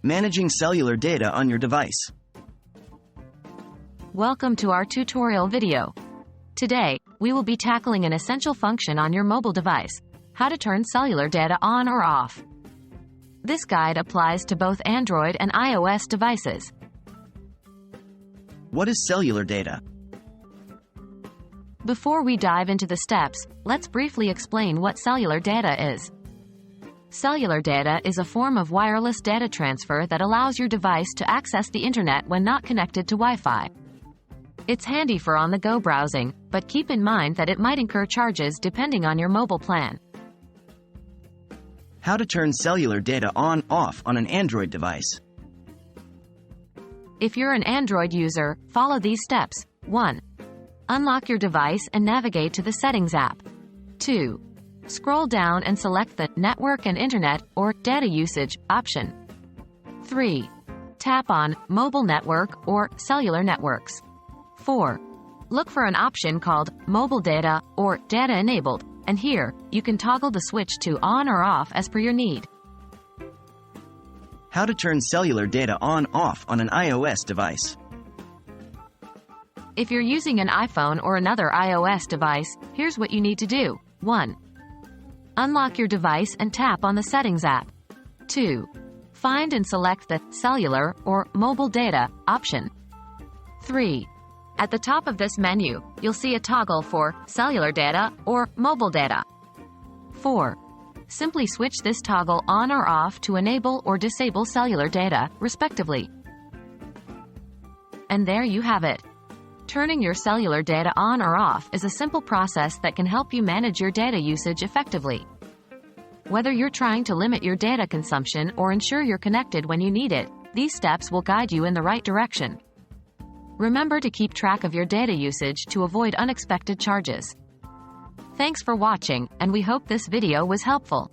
Managing cellular data on your device. Welcome to our tutorial video. Today, we will be tackling an essential function on your mobile device: how to turn cellular data on or off. This guide applies to both Android and iOS devices. What is cellular data? Before we dive into the steps, let's briefly explain what cellular data is. Cellular data is a form of wireless data transfer that allows your device to access the internet when not connected to Wi-Fi. It's handy for on-the-go browsing, but keep in mind that it might incur charges depending on your mobile plan. How to turn cellular data on/off on an Android device. If you're an Android user, follow these steps. 1. Unlock your device and navigate to the Settings app. 2. Scroll down and select the Network and Internet or Data Usage option. 3. Tap on Mobile Network or Cellular Networks. 4. Look for an option called Mobile Data or Data Enabled, and here, you can toggle the switch to on or off as per your need. How to turn cellular data on/off on an iOS device. If you're using an iPhone or another iOS device, here's what you need to do. 1. Unlock your device and tap on the Settings app. 2. Find and select the Cellular or Mobile Data option. 3. At the top of this menu, you'll see a toggle for Cellular Data or Mobile Data. 4. Simply switch this toggle on or off to enable or disable cellular data, respectively. And there you have it. Turning your cellular data on or off is a simple process that can help you manage your data usage effectively. Whether you're trying to limit your data consumption or ensure you're connected when you need it, these steps will guide you in the right direction. Remember to keep track of your data usage to avoid unexpected charges. Thanks for watching, and we hope this video was helpful.